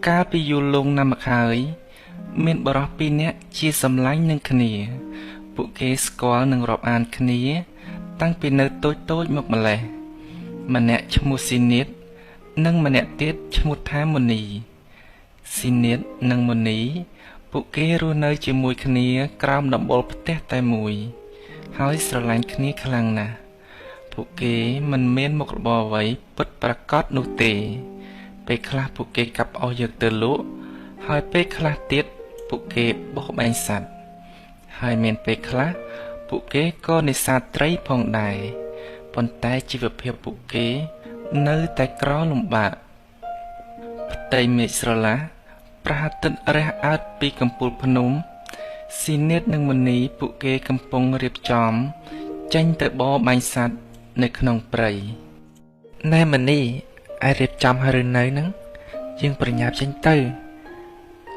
កាលពីយូរលង់ណាស់មកហើយមានបរិសុទ្ធពីរនាក់ជាសម្លាញ់នឹងគ្នាពួកគេស្គាល់នឹងរាប់អានគ្នាតាំងពីនៅតូចមកម្លេះម្នាក់ឈ្មោះស៊ីនៀតនិងម្នាក់ទៀតឈ្មោះថាមុនីស៊ីនៀតនិងមុនីពួកគេរស់នៅជាមួយគ្នាក្រោមដំបូលផ្ទះតែមួយហើយស្រឡាញ់គ្នាខ្លាំងណាស់ពួកគេមិនមានមុខរបរអ្វីពិតប្រាកដនោះទេពេលខ្លះពួកគេកាប់អស់យកទៅលក់ហើយពេលខ្លះទៀតពួកគេបោះបែងសត្វហើយមានពេលខ្លះពួកគេក៏នេសាទត្រីផងដែរប៉ុន្តែជីវភាពពួកគេនៅតែក្រលំបាកផ្ទៃមេឃស្រឡះព្រះអាទិត្យរះអើតពីកំពូលភ្នំស៊ីនៀតនិងមុនីពួកគេកំពុងរៀបចំចេញទៅបរបាញ់សត្វនៅក្នុងព្រៃណែមុនីឯរៀបចំហើយឬនៅហ្នឹងយើងប្រញាប់ចេញទៅ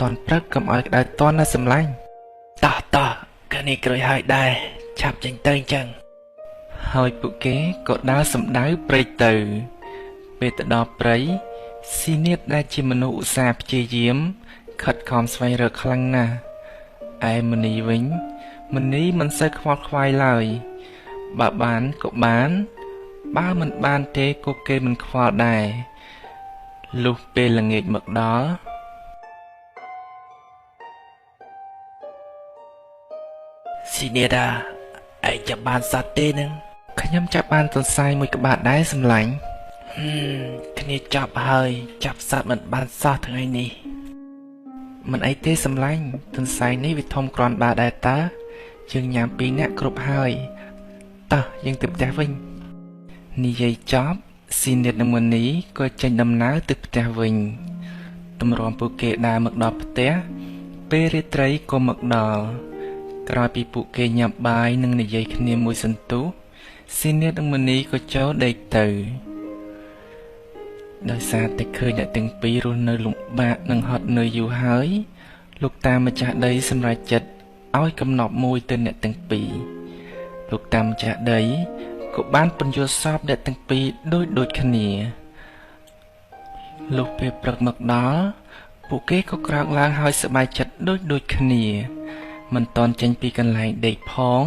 តនព្រឹកកុំឲ្យក្តៅតន់ណាសម្លាញ់តោះគ្នាក្រួយហើយដែរឆាប់ចេញទៅអញ្ចឹងហើយពួកគេក៏ដើរសម្ដៅព្រៃទៅពេលទៅដល់ព្រៃស៊ីនៀតដែលជាមនុស្សឧស្សាហ៍ព្យាយាមខិតខំស្វែងរកខ្លាំងណាស់ឯមុនីវិញមុនីមិនសូវខ្វល់ខ្វាយឡើយបើបានក៏បានបើមិនបានទេក៏គេមិនខ្វល់ដែរលុះពេលល្ងាចមកដល់ស៊ីនៀតាឯងចាប់បានសត្វទេនឹងខ្ញុំចាប់បានទន្សាយមួយក្បាលដែរសម្លាញ់គ្នាចាប់ហើយចាប់សត្វមិនបានសោះថ្ងៃនេះមិនអីទេសម្លាញ់ទន្សាយនេះវាធំគ្រាន់បើដែរតើយើងញ៉ាំពីរនាក់គ្រប់ហើយតោះយើងទៅផ្ទះវិញនិយាយចប់ស៊ីនៀតនិងមុនីក៏ចេញដំណើរទៅផ្ទះវិញទម្រាំពួកគេដើរមកដល់ផ្ទះពេលរាត្រីក៏មកដល់ក្រោយពីពួកគេញ៉ាំបាយនិងនិយាយគ្នាមួយសន្ទុះស៊ីនៀតនិងមុនីក៏ចូលដេកទៅដោយសារតែឃើញអ្នកទាំងពីររស់នៅលំបាកនិងហត់នឿយយូរហើយលោកតាម្ចាស់ដីសម្រេចចិត្តឲ្យកំណប់មួយទៅអ្នកទាំងពីរលោកតាម្ចាស់ដីក៏បានពន្យល់សពអ្នកទាំងពីរដូចគ្នាលុះពេលព្រឹកមកដល់ពួកគេក៏ក្រោកឡើងហើយសប្បាយចិត្តដូចគ្នាមិនតន់ចេញពីកន្លែងដេកផង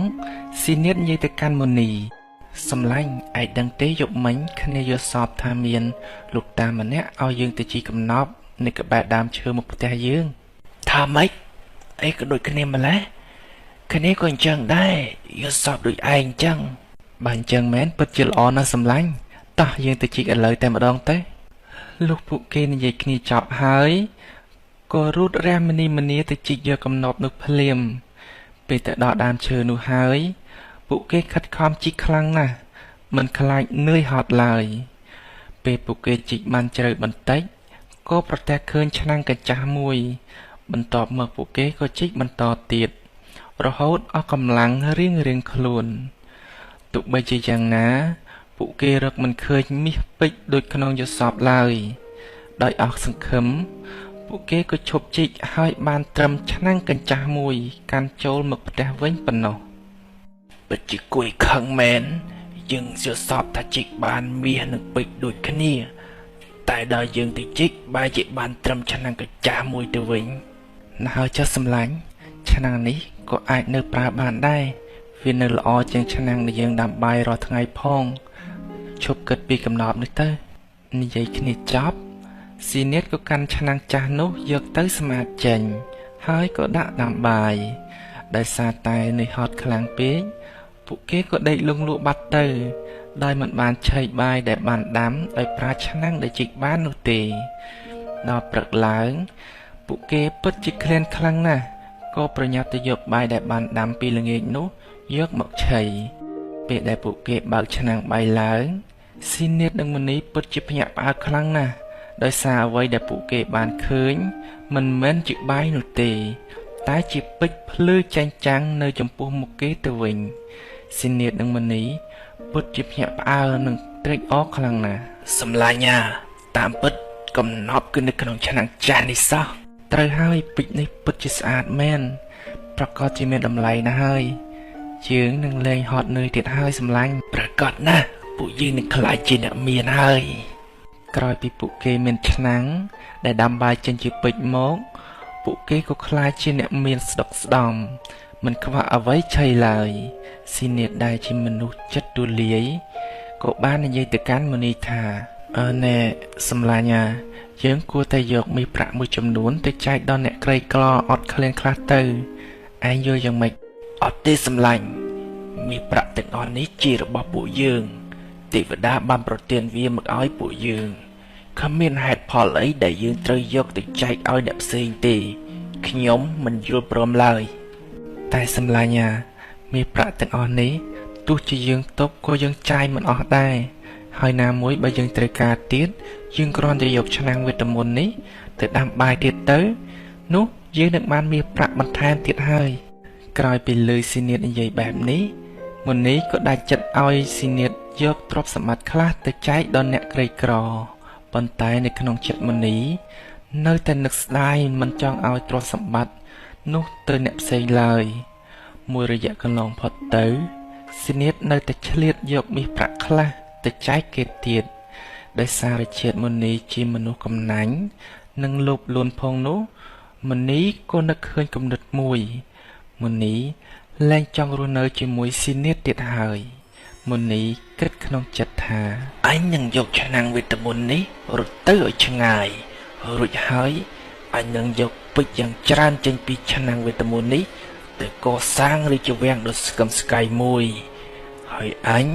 ស៊ីនៀតនិយាយទៅកាន់មុនីសម្លាញ់ឯងដឹងទេយប់មិញគ្នាយល់សពថាមានលោកតាម្នាក់ឲ្យយើងទៅជីកំណប់នៅក្បែរដើមឈើមុខផ្ទះយើងថាម៉េចអីក៏ដូចគ្នាម្ល៉េះគ្នាក៏អញ្ចឹងដែរយល់សពដូចឯងអញ្ចឹងបើអញ្ចឹងមែនពិតជាល្អណាស់សម្លាញ់តោះយើងទៅជីកឥឡូវតែម្ដងទៅលុះពួកគេនិយាយគ្នាចប់ហើយក៏រូតរះមនីទៅជីកយកកំណប់នោះភ្លាមពេលទៅដល់ដើមឈើនោះហើយពួកគេខិតខំជីកខ្លាំងណាស់មិនខ្លាចនឿយហត់ឡើយពេលពួកគេជីកបានជ្រៅបន្តិចក៏ប្រទះឃើញឆ្នាំងកញ្ចាស់មួយបន្ទាប់មកពួកគេក៏ជីកបន្តទៀតរហូតអស់កម្លាំងរៀងខ្លួនទោះបីជាយ៉ាងណាពួកគេរកមិនឃើញមាសពេជ្រដូចក្នុងយល់សពឡើយដោយអស់សង្ឃឹមពួកគេក៏ឈប់ជីកហើយបានត្រឹមឆ្នាំងកញ្ចាស់មួយកាន់ចូលមកផ្ទះវិញប៉ុណ្ណោះពិតជាគួយខឹងមែនយើងយល់សពថាជីកបានមាសនិងពេជ្រដូចគ្នាតែដល់យើងទៅជីកបែរជាបានត្រឹមឆ្នាំងកញ្ចាស់មួយទៅវិញណាស់ហើយចុះសម្លាញ់ឆ្នាំងនេះក៏អាចនៅប្រើបានដែរវានៅល្អជាងឆ្នាំងដែលយើងដាំបាយរាល់ថ្ងៃផងឈប់គិតពីកំណប់នេះទៅនិយាយគ្នាចប់ស៊ីនៀតក៏កាន់ឆ្នាំងចាស់នោះយកទៅស្មាតចេញហើយក៏ដាក់ដាំបាយដោយសារតែនឿយហត់ខ្លាំងពេកពួកគេក៏ដេកលង់លក់បាត់ទៅដោយមិនបានឆែកបាយដែលបានដាំដោយប្រើឆ្នាំងដែលជីកបាននោះទេដល់ព្រឹកឡើងពួកគេពិតជាឃ្លានខ្លាំងណាស់ក៏ប្រញាប់ទៅយកបាយដែលបានដាំពីល្ងាចនោះយកមកឆីពេលដែលពួកគេបើកឆ្នាំងបាយឡើងស៊ីនៀតនិងមុនីពិតជាភ្ញាក់ផ្អើលខ្លាំងណាស់ដោយសារអ្វីដែលពួកគេបានឃើញមិនមែនជាបាយនោះទេតែជាពេជ្រភ្លឺចែងចាំងនៅចំពោះមុខគេទៅវិញស៊ីនៀតនិងមុនីពិតជាភ្ញាក់ផ្អើលនិងត្រេកអរខ្លាំងណាស់សម្លាញ់តាមពិតកំណប់គឺនៅក្នុងឆ្នាំងចាស់នេះសោះត្រូវហើយពេជ្រនេះពិតជាស្អាតមែនប្រកាសជាមានតម្លៃណាស់ហើយយើងនឹងលែងហត់នឿយទៀតហើយសម្លាញ់ប្រកាសណាស់ពួកយើងនឹងខ្លាចជាអ្នកមានហើយ ក្រោយពីពួកគេមានឆ្នាំងដែលដាំបាយចេញជាពេជ្រមកពួកគេក៏ក្លាយជាអ្នកមានស្ដុកស្ដំមិនខ្វះអ្វីឆីឡើយស៊ីនៀតដែលជាមនុស្សចិត្តទូលាយក៏បាននិយាយទៅកាន់មុនីថាណែសម្លាញ់យើងគួរតែយកមាសប្រាក់មួយចំនួនទៅចែកដល់អ្នកក្រីក្រអត់ឃ្លានខ្លះទៅឯងយល់យ៉ាងម៉េចអត់ទេសម្លាញ់មាសប្រាក់ទាំងអស់នេះជារបស់ពួកយើងទេវតាបានប្រទានវាមកឲ្យពួកយើងគ្មានហេតុផលអីដែលយើងត្រូវយកទៅចែកឲ្យអ្នកផ្សេងទេខ្ញុំមិនយល់ព្រមឡើយតែសម្លាញ់មាសប្រាក់ទាំងអស់នេះទោះជាយើងຕົកក៏យើងចាយមិនអស់ដែរហើយណាមួយបើយើងត្រូវការទៀតយើងគ្រាន់តែយកឆ្នាំងវេទមន្តនេះទៅដាំបាយទៀតទៅនោះយើងនឹងបានមាសប្រាក់បន្ថែមទៀតហើយក្រោយពីលើស៊ីនៀតនិយាយបែបនេះមុនីក៏ដាច់ចិត្តឲ្យស៊ីនៀតយកទ្រព្យសម្បត្តិខ្លះទៅចែកដល់អ្នកក្រីក្រប៉ុន្តែនៅក្នុងចិត្តមុនីនៅតែនឹកស្ដាយមិនចង់ឲ្យទ្រព្យសម្បត្តិនោះទៅអ្នកផ្សេងឡើយមួយរយៈកន្លងផុតទៅស៊ីនៀតនៅតែឆ្លៀតយកមាសប្រាក់ខ្លះទៅចែកគេទៀតដោយសារជាតិមុនីជាមនុស្សកំណាញ់និងលោភលន់ផងនោះមុនីក៏នឹកឃើញគំនិតមួយមុនីលែងចង់រស់នៅជាមួយស៊ីនៀតទៀតហើយមុនីគិតក្នុងចិត្តថាអញនឹងយកឆ្នាំងវេទមន្តនេះរត់ទៅឲ្យឆ្ងាយរួចហើយអញនឹងយកពេជ្រយ៉ាងច្រើនចេញពីឆ្នាំងវេទមន្តនេះទៅកសាងរាជវាំងដ៏ស្កឹមស្កៃមួយហើយអញ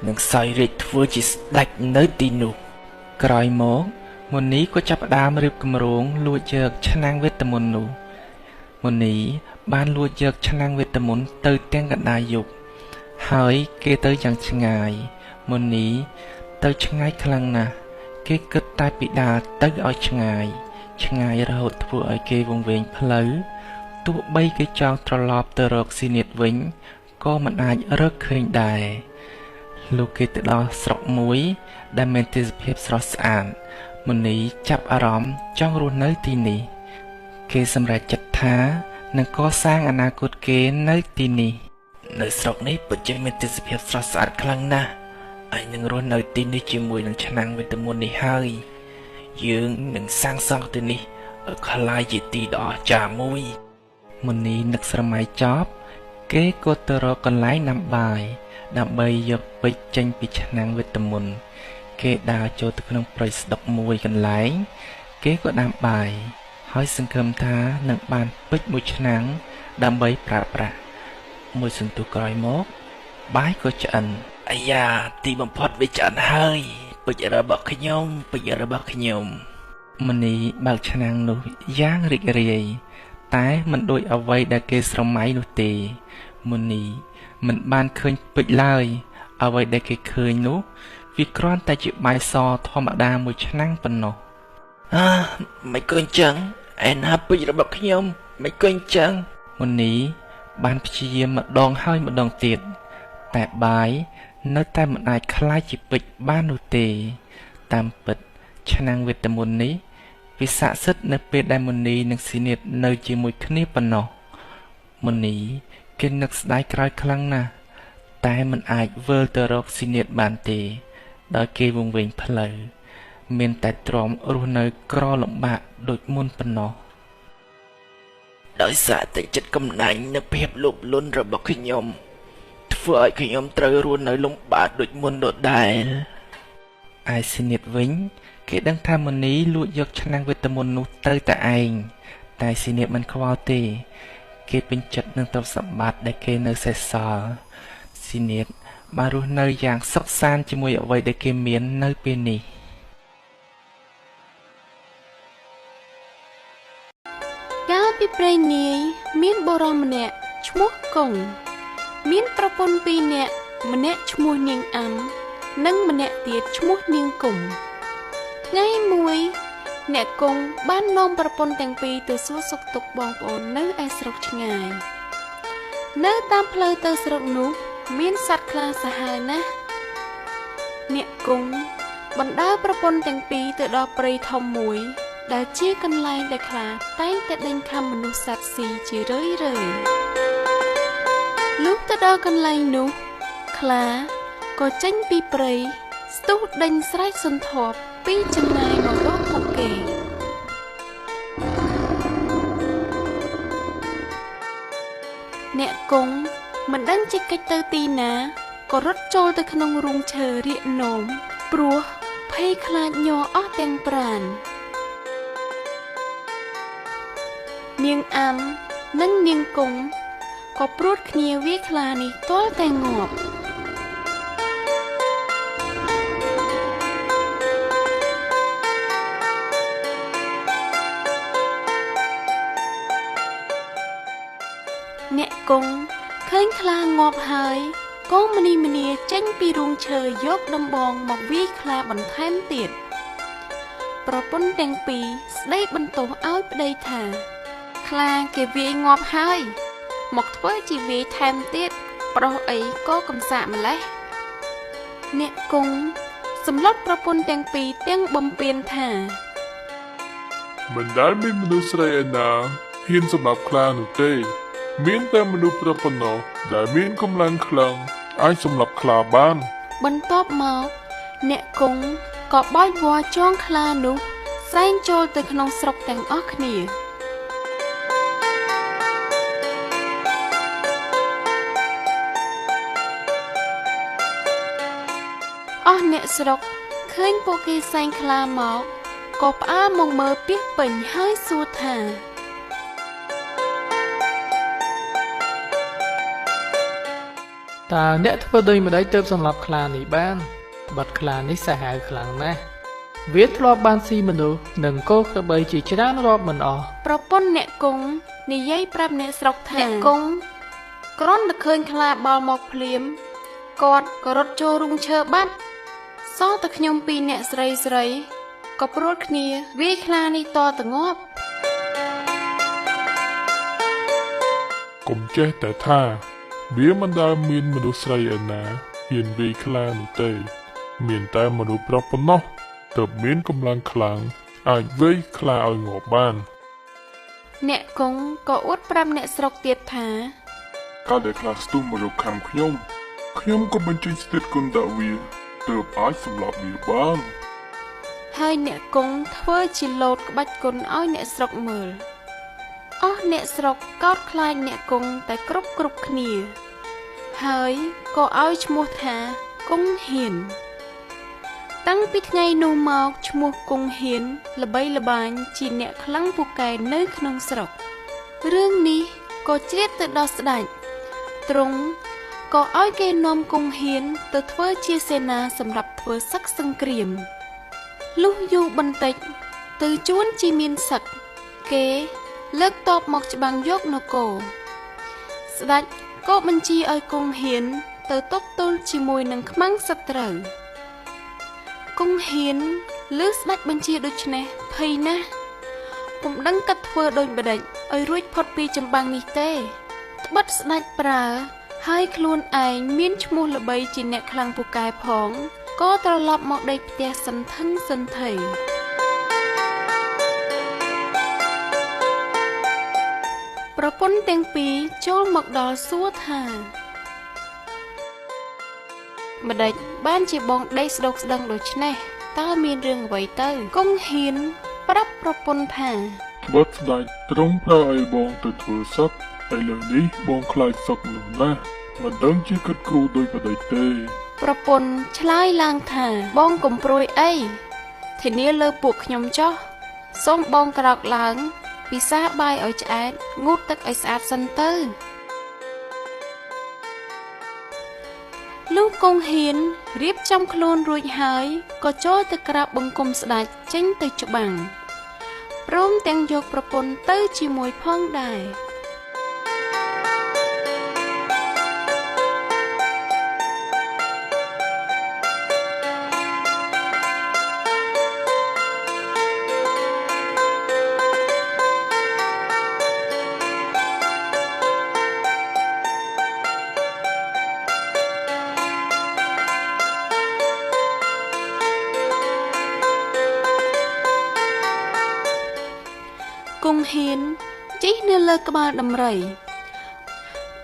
នឹងសោយរាជ្យធ្វើជាស្ដេចនៅទីនោះក្រោយមកមុនីក៏ចាប់ផ្ដើមរៀបគម្រោងលួចយកឆ្នាំងវេទមន្តនោះមុនីបានលួចយកឆ្នាំងវេទមន្តទៅទាំងកណ្ដាលយប់ហើយគេទៅយ៉ាងឆ្ងាយមុនីទៅឆ្ងាយខ្លាំងណាស់គេគិតតែពីដាល់ទៅឲ្យឆ្ងាយរហូតធ្វើឲ្យគេវង្វេងផ្លូវទោះបីគេចង់ត្រឡប់ទៅរកស៊ីនៀតវិញក៏មិនអាចរកឃើញដែរលុះគេទៅដល់ស្រុកមួយដែលមានទេសភាពស្រស់ស្អាតមុនីចាប់អារម្មណ៍ចង់រស់នៅទីនេះគេសម្រេចចិត្តថានឹងកសាងអនាគតគេនៅទីនេះនៅស្រុកនេះពិតជាមានទេសភាពស្រស់ស្អាតខ្លាំងណាស់អញនឹងរស់នៅទីនេះជាមួយនឹងឆ្នាំងវេទមន្តនេះហើយយើងនឹងសាងសង់ទីនេះឲ្យក្លាយជាទីដ៏អស្ចារ្យមួយមុនីនឹកស្រមៃចប់គេក៏ទៅរកកន្លែងដាំបាយដើម្បីយកពេជ្រចេញពីឆ្នាំងវេទមន្តគេដើរចូលទៅក្នុងព្រៃស្ដុកមួយកន្លែងគេក៏ដាំបាយហើយសង្ឃឹមថានឹងបានពេជ្រមួយឆ្នាំងដើម្បីប្រើប្រាស់មួយសន្ទុះក្រោយមកបាយក៏ឆ្អិនអាយ៉ាទីបំផុតវាឆ្អិនហើយពេជ្ររបស់ខ្ញុំមុនីបើកឆ្នាំងនោះយ៉ាងរីករាយតែមិនដូចអ្វីដែលគេស្រមៃនោះទេមុនីមិនបានឃើញពេជ្រឡើយអ្វីដែលគេឃើញនោះវាគ្រាន់តែជាបាយសធម្មតាមួយឆ្នាំងប៉ុណ្ណោះមិនក៏អញ្ចឹងឯណាពេជ្ររបស់ខ្ញុំមិនក៏អញ្ចឹងមុនីបានព្យាយាមម្ដងហើយម្ដងទៀតតែបាយនៅតែមិនអាចคล้ายជាពេជ្របាននោះទេតាមពិតឆ្នាំងវេទមន្តនេះវាស័ក្តិសិទ្ធិនៅពេលដែលមុនីនិងស៊ីនៀតនៅជាមួយគ្នាប៉ុណ្ណោះមុនីគេនឹកស្ដាយក្រោយខ្លាំងណាស់តែមិនអាចវិលទៅរកស៊ីនៀតបានទេដោយគេវង្វេងផ្លូវមានតែទ្រាំរស់នៅក្រលំបាកដូចមុនប៉ុណ្ណោះដោយសារតែចិត្តកំណាញ់និងភាពលោភលន់របស់ខ្ញុំធ្វើឲ្យខ្ញុំត្រូវរស់នៅលំបាកដូចមុនដដែលឯស៊ីនៀតវិញគេដឹងថាមុនីលួចយកឆ្នាំងវេទមន្តនោះទៅតែឯងតែស៊ីនៀតមិនខ្វល់ទេគេពេញចិត្តនឹងទ្រព្យសម្បត្តិដែលគេនៅសេសសល់ស៊ីនៀតបានរស់នៅយ៉ាងសុខសាន្តជាមួយអ្វីដែលគេមាននៅពេលនេះកាលពីព្រេងនាយមានបុរសម្នាក់ឈ្មោះកុងមានប្រពន្ធពីរនាក់ម្នាក់ឈ្មោះនាងអាំនិងម្នាក់ទៀតឈ្មោះនាងគុំថ្ងៃមួយអ្នកគង់បាននាំប្រពន្ធទាំងពីរទៅសួរសុខទុក្ខបងប្អូននៅឯស្រុកឆ្ងាយនៅតាមផ្លូវទៅស្រុកនោះមានសត្វខ្លាសាហាវណាស់អ្នកគង់បណ្ដើរប្រពន្ធទាំងពីរទៅដល់ព្រៃធំមួយដែលជាកន្លែងដែលខ្លាតែងតែដេញខាំមនុស្សសត្វស៊ីជារឿយលុះទៅដល់កន្លែងនោះខ្លាក៏ចេញពីព្រៃស្ទុះដេញស្រែកសន្ធាប់ពីចម្ងា គេអ្នកគង់មិនដឹងជាកិច្ចទៅទីណាក៏រត់ចូលទៅក្នុងរូងឈើរៀកនោមព្រោះភ័យខ្លាចញ័រអស់ទាំងប្រាណនាងអាំនិងនាងគង់ក៏ព្រួតគ្នាវាយខ្លានេះទាល់តែងាប់អ្នកគង់ឃើញខ្លាងាប់ហើយក៏ម្នីចេញពីរូងឈើយកដំបងមកវាយខ្លាបន្ថែមទៀតប្រពន្ធទាំងពីរស្ដីបន្ទោសឲ្យប្តីថាខ្លាគេវាយងាប់ហើយមកធ្វើជាវាយថែមទៀតប្រុសអីក៏កំសាកម្លេះអ្នកគង់សម្លុតប្រពន្ធទាំងពីរទាំងបំពេញថាមិនដែលមានមនុស្សស្រីឯណាហ៊ានសម្រាប់ខ្លានោះទេមានតែមនុស្សប្រុសប៉ុណ្ណោះដែលមានកម្លាំងខ្លាំងអាចសម្លាប់ខ្លាបានបន្ទាប់មកអ្នកគង់ក៏បោចវល្លិចងខ្លានោះសែងចូលទៅក្នុងស្រុកទាំងអស់គ្នាអស់អ្នកស្រុកឃើញពួកគេសែងខ្លាមកក៏ផ្អើលមកមើលពាសពេញហើយសួរថាតើអ្នកធ្វើដូចម្តេចទើបសម្លាប់ខ្លានេះបានត្បិតខ្លានេះសាហាវខ្លាំងណាស់វាធ្លាប់បានស៊ីមនុស្សនិងគោក្របីជាច្រើនរាប់មិនអស់ប្រពន្ធអ្នកគង់និយាយប្រាប់អ្នកស្រុកថាអ្នកគង់គ្រាន់តែឃើញខ្លាបល់មកភ្លាមគាត់ក៏រត់ចូលរូងឈើបាត់សល់តែខ្ញុំពីរអ្នកស្រីក៏ព្រួតគ្នាវាយខ្លានេះតទៅងាប់កុំចេះតែថាវាមិនដែលមានមនុស្សស្រីឯណាហ៊ានវាយខ្លានោះទេមានតែមនុស្សប្រុសប៉ុណ្ណោះទើបមានកម្លាំងខ្លាំងអាចវាយខ្លាឲ្យងាប់បានអ្នកគង់ក៏អួតប្រាប់អ្នកស្រុកទៀតថាកាលដែលខ្លាស្ទុះមករកខាំខ្ញុំក៏បញ្ចេញស្ទេតគុណដាក់វាទើបអាចសម្លាប់វាបានហើយអ្នកគង់ធ្វើជាលោតក្បាច់គុណឲ្យអ្នកស្រុកមើលអស់អ្នកស្រុកកោតខ្លាចអ្នកគង់តែគ្រប់គ្នាហើយក៏ឲ្យឈ្មោះថាគង់ហ៊ានតាំងពីថ្ងៃនោះមកឈ្មោះគង់ហ៊ានល្បីល្បាញជាអ្នកខ្លាំងពូកែនៅក្នុងស្រុករឿងនេះក៏ជ្រាបទៅដល់ស្ដេចទ្រង់ក៏ឲ្យគេនាំគង់ហ៊ានទៅធ្វើជាសេនាសម្រាប់ធ្វើសឹកសង្គ្រាមលុះយូរបន្តិចទៅជួនជាមានសឹកគេលើកតបមកច្បាំងយកនគរស្ដេចក៏បញ្ជាឲ្យគង់ហ៊ានទៅទប់ទល់ជាមួយនឹងខ្មាំងសត្រូវគង់ហ៊ានឮស្ដេចបញ្ជាដូច្នេះភ័យណាស់ពុំដឹងកាត់ធ្វើដូចម្ដេចឲ្យរួចផុតពីចម្បាំងនេះទេត្បិតស្ដេចប្រើហើយខ្លួនឯងមានឈ្មោះល្បីជាអ្នកខ្លាំងពូកែផងក៏ត្រឡប់មកដេកផ្ទះសន្ធឹងសន្ធៃប្រពន្ធទាំងពីរចូលមកដល់សួរថាម្ដេចបានជាបងដេកស្ដុកស្ដឹងដូច្នេះតើមានរឿងអ្វីទៅគង់ហ៊ានប្រាប់ប្រពន្ធថាបាត់ស្ដេចទ្រង់ប្រើឲ្យបងទៅធ្វើសឹកឥឡូវនេះបងខ្លាចសឹកនោះណាស់មិនដឹងជាគិតគូរដោយប្តីទេប្រពន្ធឆ្លើយឡើងថាបងកុំព្រួយអីធានាលើពួកខ្ញុំចោះសូមបងក្រោកឡើងពិសាបាយឲ្យឆ្អែតងូតទឹកឲ្យស្អាតសិនទៅលុះគង់ហ៊ានរៀបចំខ្លួនរួចហើយក៏ចូលទៅក្រាបបង្គំស្ដេចចេញទៅច្បាំងព្រមទាំងយកប្រពន្ធទៅជាមួយផងដែរគង់ហ៊ានជិះនៅលើក្បាលដំរី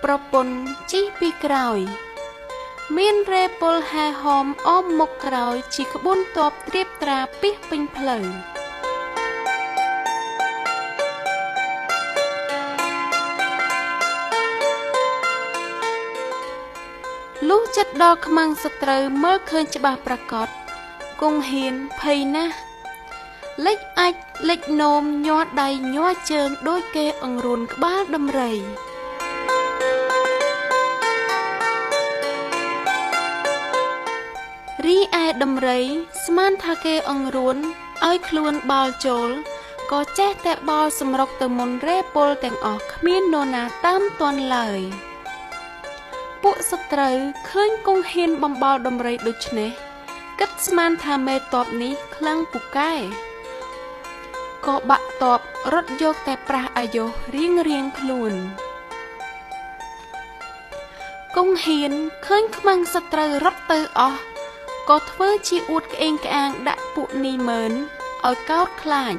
ប្រពន្ធជិះពីក្រោយមានរែពលហែហោមអមមុខក្រោយជាក្បួនទ័ពត្រៀបត្រាពាសពេញផ្លូវ ចិត្តដល់ខ្មាំងសត្រូវមើលឃើញច្បាស់ប្រាកដគង់ហ៊ានភ័យណាស់លិចអាចលិចនោមញ័រដៃញ័រជើងដូចគេអង្រួនក្បាលដំរីរីឯដំរីស្មានថាគេអង្រួនឲ្យខ្លួនបោលចូលក៏ចេះតែបោលសម្រុកទៅមុនរេពលទាំងអស់គ្មាននរណាតាមទាន់ឡើយពួកសត្រូវឃើញគង់ហ៊ានបំបោលដំរីដូច្នេះគិតស្មានថាមេតបនេះខ្លាំងពូកែក៏បាក់តបរត់យកតែប្រះអាយុរៀងខ្លួនគង់ហ៊ានឃើញខ្មាំងសត្រូវរត់ទៅអស់ក៏ធ្វើជាអួតក្អេងក្អាងដាក់ពួកនីមើនឲ្យកោតខ្លាច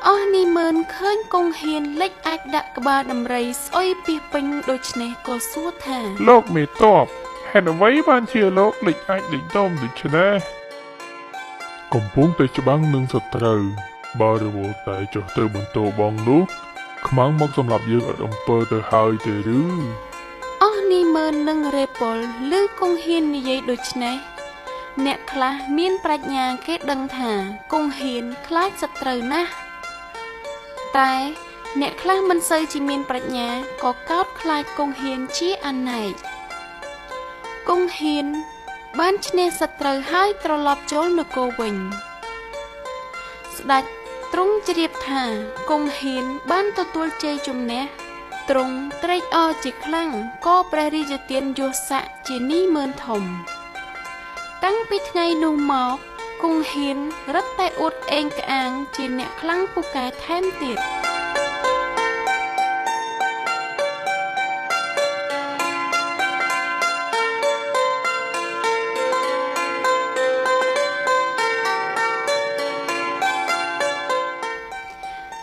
អស់នីមើនឃើញគង់ហ៊ានលិចអាចដាក់ក្បាលដំរីស្អុយពីពេញដូច្នេះក៏សួរថាលោកមេតបហេតុអ្វីបានជាលោកលិចអាចលិចដុំដូច្នេះកំពុងតែច្បាំងនឹងសត្រូវបើរវល់តែចុះទៅបន្ទោបងនោះខ្មាំងមកសម្រាប់យើងអត់អំពើទៅហើយទេឬអស់នីមើននឹងរេពលឬគង់ហ៊ាននិយាយដូច្នេះអ្នកខ្លះមានប្រាជ្ញាគេដឹងថាគង់ហ៊ានខ្លាចសត្រូវណាស់តែអ្នកខ្លះមិនសូវជាមានប្រាជ្ញាក៏កោតខ្លាចគង់ហ៊ានជាអនេកគង់ហ៊ានបានឈ្នះសត្រូវហើយត្រឡប់ចូលនគរវិញស្ដេចទ្រង់ជ្រាបថាគង់ហ៊ានបានទទួលជ័យជំនះទ្រង់ត្រេកអរជាខ្លាំងក៏ព្រះរាជទានយសស័ក្តិជានីមើនធំតាំងពីថ្ងៃនោះមកគង់ហ៊ានរត់តែអួតក្អេងក្អាងជាអ្នកខ្លាំងពូកែថែមទៀត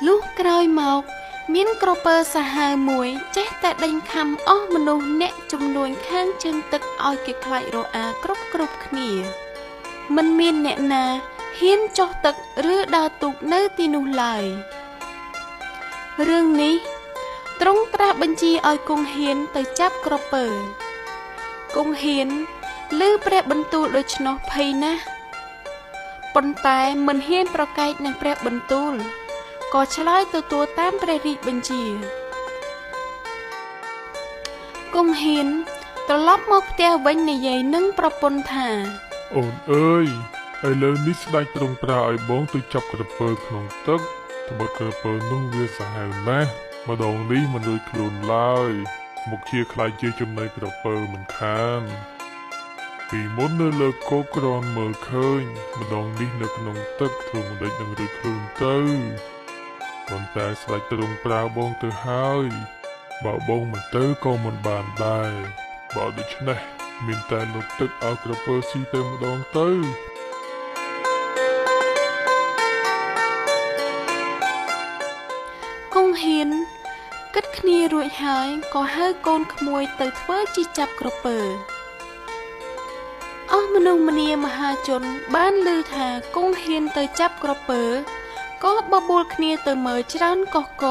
លុះក្រោយមកមានក្រពើសាហាវមួយចេះតែដេញខំអស់មនុស្សអ្នកចំនួនខាងជើងទឹកឲ្យគេខ្លាចរអាគ្រប់គ្នាមិនមានអ្នកណាហ៊ានចុះទឹកឬដើរទូកនៅទីនោះឡើយរឿងនេះទ្រង់ត្រាស់បញ្ជាឲ្យគង់ហ៊ានទៅចាប់ក្រពើគង់ហ៊ានឮព្រះបន្ទូលដូច្នោះភ័យណាស់ប៉ុន្តែមិនហ៊ានប្រកែកនឹងព្រះបន្ទូលក៏ឆ្លើយទទួលតាមព្រះរាជបញ្ជាគង់ហ៊ានត្រឡប់មកផ្ទះវិញនិយាយនឹងប្រពន្ធថាអូនអើយឥឡូវនេះស្ដេចទ្រង់ប្រើឲ្យបងទៅចាប់ក្រពើក្នុងទឹកត្បិតក្រពើនោះវាសាហាវណាស់ម្ដងនេះមិនរួចខ្លួនឡើយមុខជាខ្លាចជាចំណីក្រពើមិនខានពីមុននៅលើគោកគ្រាន់មើលឃើញម្ដងនេះនៅក្នុងទឹកធ្វើមិនដេចនឹងរួចខ្លួនទៅប៉ុន្តែស្ដេចទ្រង់ប្រើបងទៅហើយបើបងមិនទៅក៏មិនបានដែរបើដូច្នេះមានតែលុតទឹកឲ្យក្រពើស៊ីទៅម្ដងទៅគង់ហ៊ានគិតគ្នារួចហើយក៏ហៅកូនក្មួយទៅធ្វើជាចាប់ក្រពើអស់មនុស្សម្នាមហាជនបានឮថាគង់ហ៊ានទៅចាប់ក្រពើក៏បបួលគ្នាទៅមើលច្រើនកកក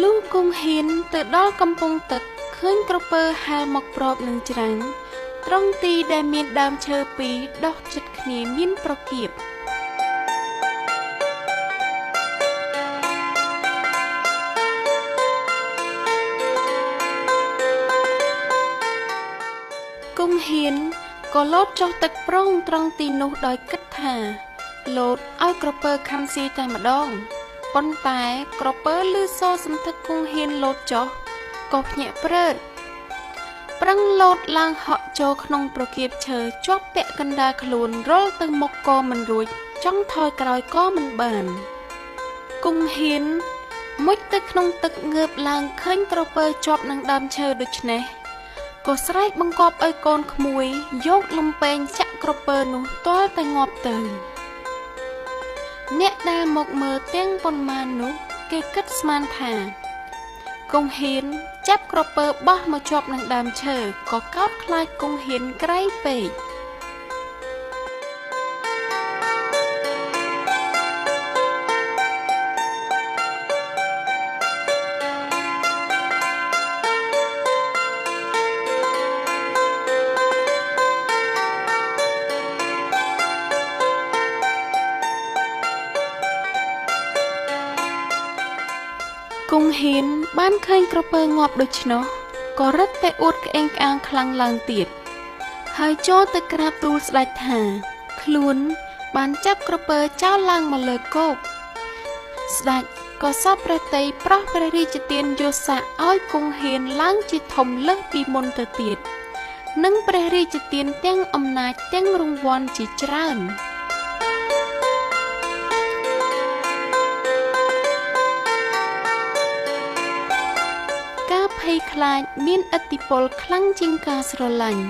លុះគង់ហ៊ានទៅដល់កំពង់ទឹកឃើញក្រពើហាលមកប្របនឹងច្រាំងត្រង់ទីដែលមានដើមឈើពីរដុះជិតគ្នាមានប្រកៀបគង់ហ៊ានក៏លោតចុះទឹកប្រងត្រង់ទីនោះដោយគិតថាលោតឲ្យក្រពើខំស៊ីតែម្ដងប៉ុន្តែក្រពើឮសូរសន្ធឹកគង់ហ៊ានលោតចុះក៏ភ្ញាក់ព្រឺតប្រឹងលោតឡើងហក់ចូលក្នុងប្រកៀបឈើជាប់ពាក់កណ្ដាលខ្លួនរលទៅមុខក៏មិនរួចចង់ថយក្រោយក៏មិនបាន គង់ហ៊ានមុជទៅក្នុងទឹកងើបឡើងឃើញក្រពើជាប់នឹងដើមឈើដូច្នេះក៏ស្រែកបង្គាប់ឲ្យកូនក្មួយយកលំពែងចាក់ក្រពើនោះទាល់តែងាប់ទៅអ្នកដែលមកមើលទាំងប៉ុន្មាននោះគេគិតស្មានថាគង់ហ៊ានចាប់ក្រពើបោះមកជាប់នឹងដើមឈើក៏កោតខ្លាចគង់ហ៊ានក្រៃពេកគង់ហ៊ានបានឃើញក្រពើងាប់ដូច្នោះក៏រឹតតែអួតក្អេងក្អាងខ្លាំងឡើងទៀតហើយចូលទៅក្រាបទូលស្ដេចថាខ្លួនបានចាប់ក្រពើចោលឡើងមកលើគោកស្ដេចក៏សពព្រះតីប្រោះព្រះរាជទានយសស័ក្តិឲ្យគង់ហ៊ានឡើងជាធំលើសពីមុនទៅទៀតនិងព្រះរាជទានទាំងអំណាចទាំងរង្វាន់ជាច្រើនភ័យខ្លាចមានឥទ្ធិពលខ្លាំងជាងការស្រឡាញ់